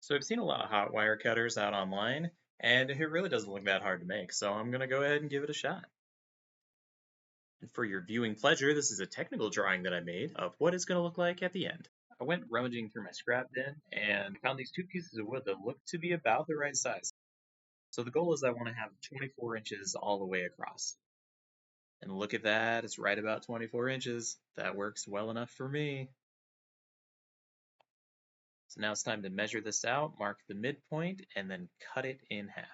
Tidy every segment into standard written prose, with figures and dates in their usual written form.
So I've seen a lot of hot wire cutters out online, and it really doesn't look that hard to make, so I'm going to go ahead and give it a shot. And for your viewing pleasure, this is a technical drawing that I made of what it's going to look like at the end. I went rummaging through my scrap bin and found these two pieces of wood that look to be about the right size. So the goal is I want to have 24 inches all the way across. And look at that, it's right about 24 inches. That works well enough for me. So now it's time to measure this out, mark the midpoint, and then cut it in half.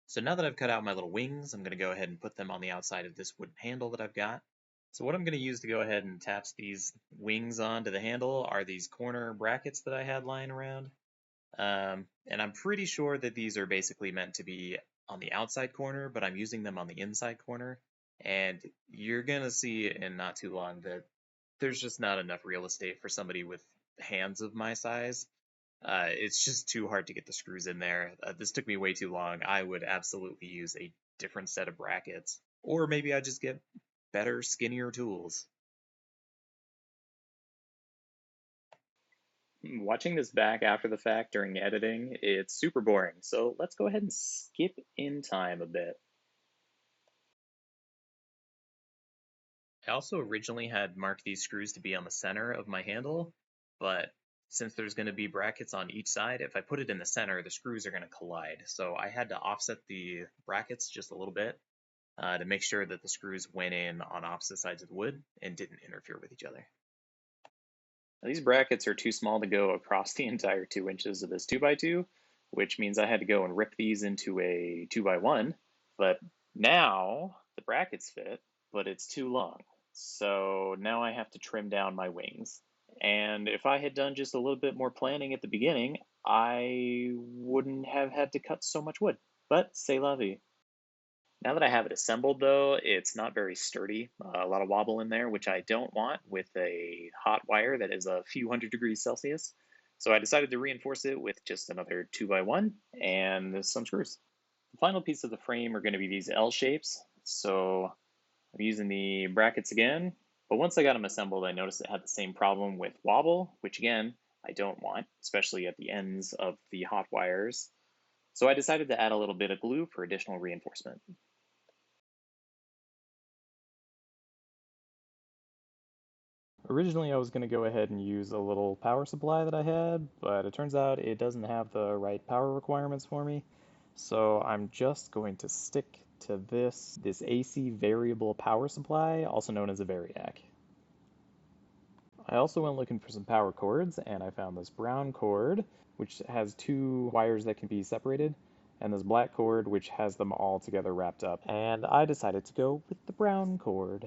So now that I've cut out my little wings, I'm going to go ahead and put them on the outside of this wooden handle that I've got. So what I'm going to use to go ahead and attach these wings onto the handle are these corner brackets that I had lying around. And I'm pretty sure that these are basically meant to be on the outside corner, but I'm using them on the inside corner. And you're going to see in not too long that there's just not enough real estate for somebody with hands of my size. It's just too hard to get the screws in there. This took me way too long. I would absolutely use a different set of brackets. Or maybe I just get better, skinnier tools. Watching this back after the fact during editing, it's super boring, so let's go ahead and skip in time a bit. I also originally had marked these screws to be on the center of my handle, but since there's going to be brackets on each side, if I put it in the center, the screws are going to collide. So I had to offset the brackets just a little bit to make sure that the screws went in on opposite sides of the wood and didn't interfere with each other. Now, these brackets are too small to go across the entire 2 inches of this 2x2, which means I had to go and rip these into a 2x1, but now the brackets fit, but it's too long. So now I have to trim down my wings. And if I had done just a little bit more planning at the beginning, I wouldn't have had to cut so much wood. But c'est la vie. Now that I have it assembled though, it's not very sturdy. A lot of wobble in there, which I don't want with a hot wire that is a few hundred degrees Celsius. So I decided to reinforce it with just another 2x1 and some screws. The final piece of the frame are going to be these L shapes. So I'm using the brackets again, but once I got them assembled, I noticed it had the same problem with wobble, which again, I don't want, especially at the ends of the hot wires. So I decided to add a little bit of glue for additional reinforcement. Originally, I was going to go ahead and use a little power supply that I had, but it turns out it doesn't have the right power requirements for me. So I'm just going to stick to this AC variable power supply, also known as a Variac. I also went looking for some power cords, and I found this brown cord, which has two wires that can be separated, and this black cord, which has them all together wrapped up. And I decided to go with the brown cord.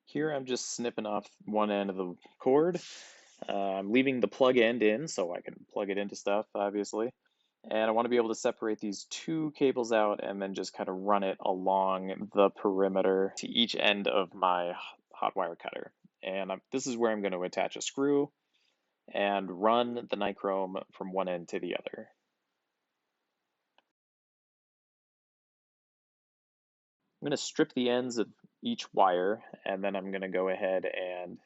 Here I'm just snipping off one end of the cord. I'm leaving the plug end in so I can plug it into stuff, obviously. And I want to be able to separate these two cables out and then just kind of run it along the perimeter to each end of my hot wire cutter. And this is where I'm going to attach a screw and run the nichrome from one end to the other. I'm going to strip the ends of each wire, and then I'm going to go ahead and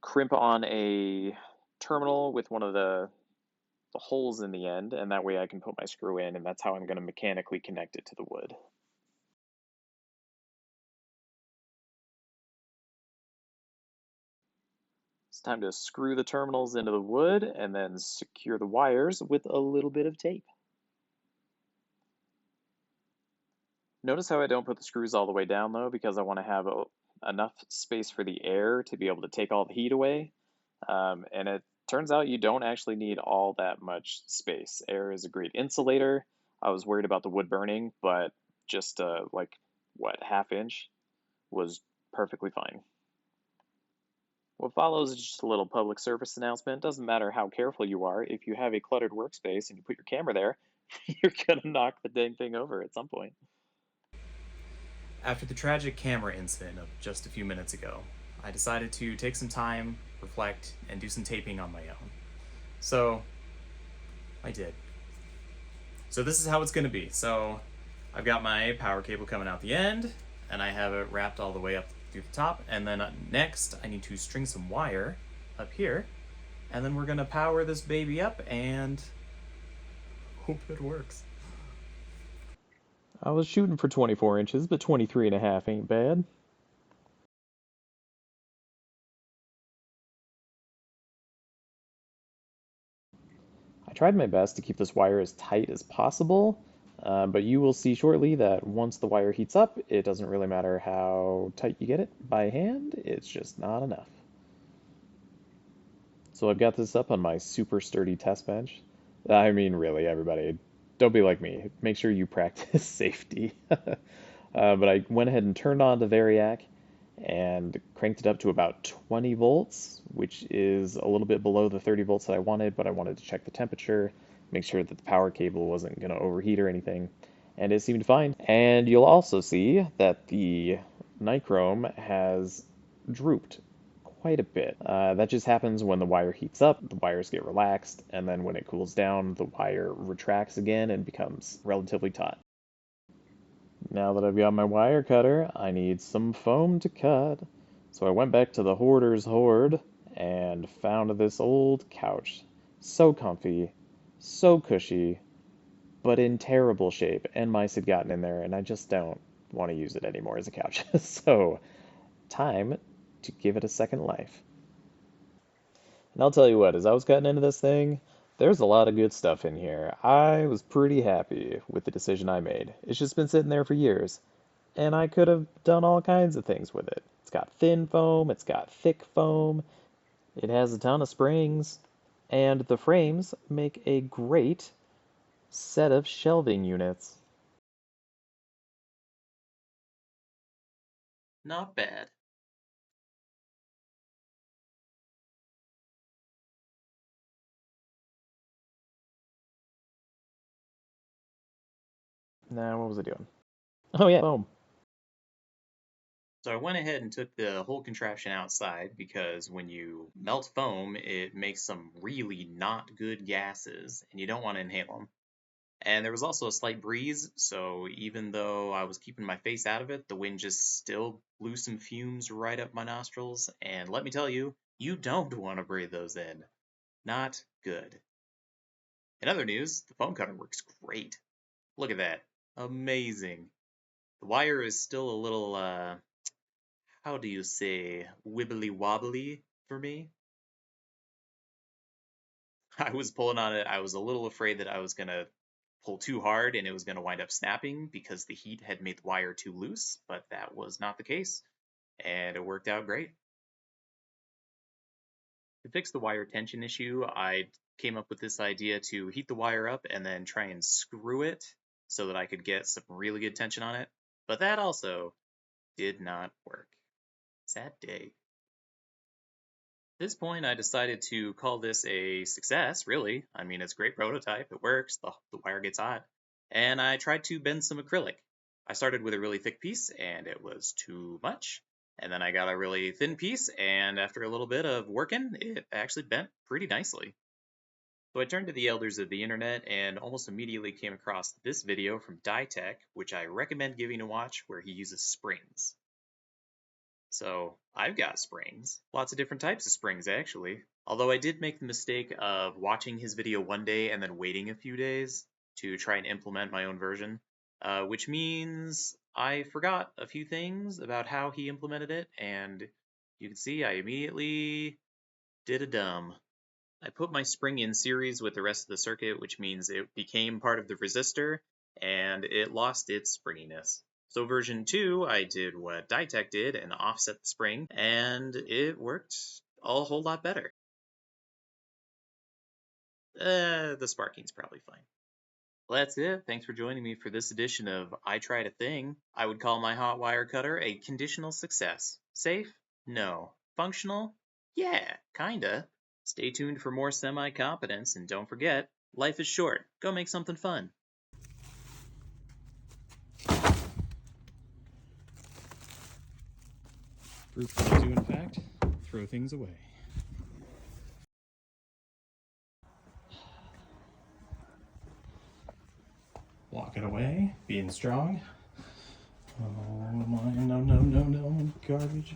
crimp on a terminal with one of the holes in the end, and that way I can put my screw in, and that's how I'm going to mechanically connect it to the wood. It's time to screw the terminals into the wood and then secure the wires with a little bit of tape. Notice how I don't put the screws all the way down though, because I want to have enough space for the air to be able to take all the heat away. And it turns out you don't actually need all that much space. Air is a great insulator. I was worried about the wood burning, but just half inch was perfectly fine. What follows is just a little public service announcement. Doesn't matter how careful you are, if you have a cluttered workspace and you put your camera there, you're gonna knock the dang thing over at some point. After the tragic camera incident of just a few minutes ago, I decided to take some time, reflect, and do some taping on my own. So, I did. So this is how it's going to be. So, I've got my power cable coming out the end, and I have it wrapped all the way up through the top, and then next I need to string some wire up here And then we're gonna power this baby up and hope it works. I was shooting for 24 inches, but 23 and a half ain't bad. I tried my best to keep this wire as tight as possible, but you will see shortly that once the wire heats up, it doesn't really matter how tight you get it by hand, it's just not enough. So I've got this up on my super sturdy test bench. I mean, really, everybody, don't be like me. Make sure you practice safety. But I went ahead and turned on the Variac and cranked it up to about 20 volts, which is a little bit below the 30 volts that I wanted, but I wanted to check the temperature, make sure that the power cable wasn't going to overheat or anything, and it seemed fine. And you'll also see that the nichrome has drooped quite a bit. That just happens when the wire heats up, the wires get relaxed, and then when it cools down, the wire retracts again and becomes relatively taut. Now that I've got my wire cutter, I need some foam to cut. So I went back to the hoarder's hoard and found this old couch. So comfy, so cushy, but in terrible shape, and mice had gotten in there, and I just don't want to use it anymore as a couch. So, time to give it a second life. And I'll tell you what, as I was cutting into this thing, there's a lot of good stuff in here. I was pretty happy with the decision I made. It's just been sitting there for years, and I could have done all kinds of things with it. It's got thin foam, it's got thick foam, it has a ton of springs, and the frames make a great set of shelving units. Not bad. Now, what was I doing? Oh yeah, foam. So I went ahead and took the whole contraption outside because when you melt foam, it makes some really not good gases, and you don't want to inhale them. And there was also a slight breeze, so even though I was keeping my face out of it, the wind just still blew some fumes right up my nostrils. And let me tell you, you don't want to breathe those in. Not good. In other news, the foam cutter works great. Look at that. Amazing. The wire is still a little, how do you say, wibbly wobbly for me. I was pulling on it. I was a little afraid that I was going to pull too hard and it was going to wind up snapping because the heat had made the wire too loose, but that was not the case, and it worked out great. To fix the wire tension issue, I came up with this idea to heat the wire up and then try and screw it so that I could get some really good tension on it, but that also did not work. Sad day. At this point, I decided to call this a success, really. I mean, it's a great prototype, it works, the wire gets hot. And I tried to bend some acrylic. I started with a really thick piece, and it was too much. And then I got a really thin piece, and after a little bit of working, it actually bent pretty nicely. So I turned to the elders of the internet and almost immediately came across this video from DieTec, which I recommend giving a watch, where he uses springs. So I've got springs, lots of different types of springs actually. Although I did make the mistake of watching his video one day and then waiting a few days to try and implement my own version, which means I forgot a few things about how he implemented it, and you can see I immediately did a dumb. I put my spring in series with the rest of the circuit, which means it became part of the resistor, and it lost its springiness. So version 2, I did what DieTec did and offset the spring, and it worked a whole lot better. The sparking's probably fine. Well, that's it. Thanks for joining me for this edition of I Tried a Thing. I would call my hot wire cutter a conditional success. Safe? No. Functional? Yeah, kinda. Stay tuned for more semi-competence, and don't forget, life is short. Go make something fun. Groups that do, in fact, throw things away. Walking away, being strong. Oh my, no, garbage.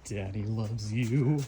Daddy loves you.